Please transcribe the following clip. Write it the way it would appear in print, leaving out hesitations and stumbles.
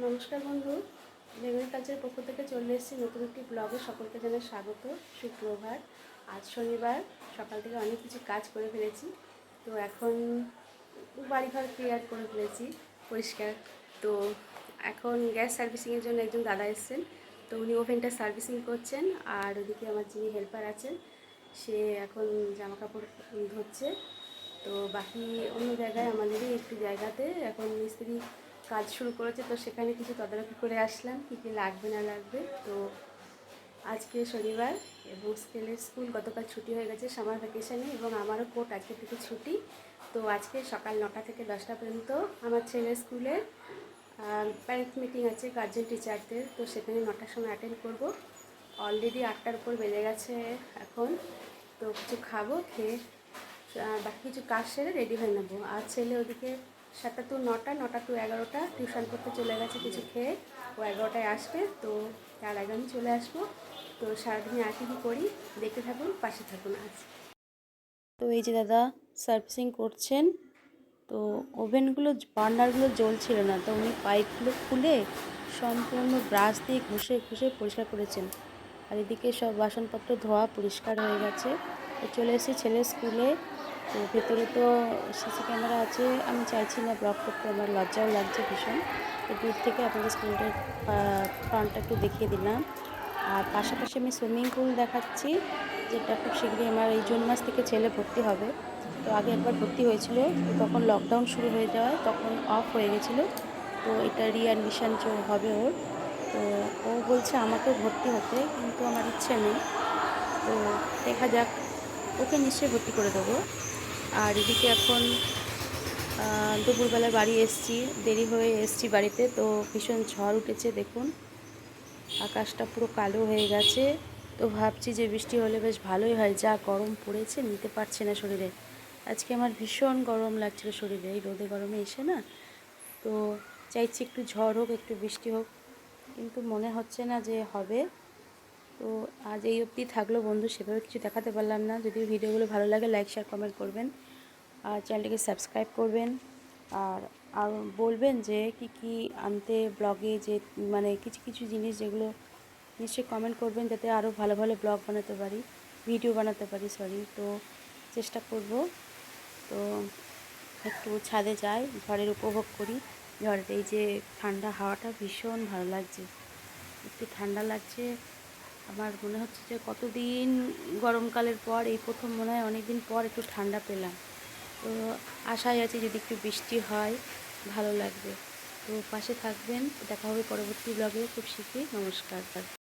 নমস্কার বন্ধু, বেঙ্গলি কালচারের পক্ষ থেকে চলে এসেছি নতুন একটি ব্লগে। সকলকে জানাই স্বাগত। সুপ্রভাত। আজ শনিবার, সকাল থেকে অনেক কিছু কাজ করে ফেলেছি। তো এখন বাড়িঘর ক্লিয়ার করে ফেলেছি, পরিষ্কার। তো এখন গ্যাস সার্ভিসিংয়ের জন্য একজন দাদা এসেছেন, তো উনি ওভেনটা সার্ভিসিং করছেন। আর ওদিকে আমার যিনি হেল্পার আছেন, সে এখন জামা কাপড় ধুচ্ছে। তো বাকি অন্য জায়গায় আমাদেরই একটি জায়গাতে এখন মিস্ত্রি কাজ শুরু করেছে, তো সেখানে কিছু তদারকি করে আসলাম কী কী লাগবে না লাগবে। তো আজকে শনিবার এবং ছেলের স্কুল গতকাল ছুটি হয়ে গেছে সামার ভ্যাকেশানে, এবং আমারও কোর্ট আজকে থেকে ছুটি। তো আজকে সকাল 9টা থেকে 10টা পর্যন্ত আমার ছেলের স্কুলে প্যারেন্টস মিটিং আছে গার্জেন টিচারদের, তো সেখানে 9টার সময় অ্যাটেন্ড করব। অলরেডি 8টার উপর বেজে গেছে এখন। তো কিছু খাবো, খেয়ে বাকি কিছু কাজ সেরে রেডি হয়ে নেবো। আর ছেলে ওদিকে 7টা টু 9টা, 9টা টু 11টা টিউশন করতে চলে গেছে কিছু খেয়ে। ও 11টায় আসবে, তো তার আগে আমি চলে আসবো। তো সারাদিনে আর কি করি দেখতে থাকুন, পাশে থাকুন আজ। তো এই যে দাদা সার্ভিসিং করছেন। তো ওভেনগুলো বার্নারগুলো জ্বলছিল না, তো উনি পাইপগুলো খুলে সম্পূর্ণ ব্রাশ দিয়ে ঘষে ঘষে পরিষ্কার করেছেন। আর এদিকে সব বাসনপত্র ধোয়া পরিষ্কার হয়ে গেছে। তো চলে এসেছি ছেলের স্কুলে। তো ভেতরে তো সিসি ক্যামেরা আছে, আমি চাইছি না ব্লগ করতে, আমার লজ্জাও লাগছে ভীষণ। তো দূর থেকে আপনাদের স্কুলটার ফ্রন্টটা একটু দেখিয়ে দিলাম। আর পাশাপাশি আমি সুইমিং পুল দেখাচ্ছি, যেটা খুব শীঘ্রই আমার এই জুন মাস থেকে ছেলে ভর্তি হবে। তো আগে একবার ভর্তি হয়েছিল, তো তখন লকডাউন শুরু হয়ে যাওয়ায় তখন অফ হয়ে গেছিলো। তো এটা রিঅ্যাডমিশন হবে ওর। তো ও বলছে আমাকেও ভর্তি হতে, কিন্তু আমার ইচ্ছে নেই। তো দেখা যাক, ওকে নিশ্চয়ই ভর্তি করে দেবো। আর এদিকে এখন দুপুরবেলা বাড়ি এসেছি, দেরি হয়ে এসেছি বাড়িতে। তো ভীষণ ঝড় উঠেছে, দেখুন আকাশটা পুরো কালো হয়ে গেছে। তো ভাবছি যে বৃষ্টি হলে বেশ ভালোই হয়, যা গরম পড়েছে নিতে পারছে না শরীরে। আজকে আমার ভীষণ গরম লাগছিল শরীরে, এই রোদে গরমে এসে না। তো চাইছি একটু ঝড় হোক, একটু বৃষ্টি হোক, কিন্তু মনে হচ্ছে না যে হবে। তো আজ এই অবধি থাকলো বন্ধু, সেভাবে কিছু দেখাতে পারলাম না। যদি ভিডিওগুলো ভালো লাগে লাইক শেয়ার কমেন্ট করবেন, আর চ্যানেলটিকে সাবস্ক্রাইব করবেন। আর বলবেন যে কি আনতে ব্লগে, যে মানে কিছু কিছু জিনিস যেগুলো নিশ্চয়ই কমেন্ট করবেন, যাতে আরও ভালো ভালো ব্লগ বানাতে পারি, ভিডিও বানাতে পারি, সরি। তো চেষ্টা করব। তো একটু ছাদে যাই, ঝড়ের উপভোগ করি। ঝড়ের এই যে ঠান্ডা হাওয়াটা ভীষণ ভালো লাগছে, একটু ঠান্ডা লাগছে। আমার মনে হচ্ছে যে কতদিন গরমকালের পর এই প্রথম মনে হয় অনেক দিন পর একটু ঠান্ডা পেলাম। তো আশায় আছি যদি একটু বৃষ্টি হয় ভালো লাগবে। তো পাশে থাকবেন, দেখা হবে পরবর্তী ব্লগে খুব শীঘ্রই। নমস্কার।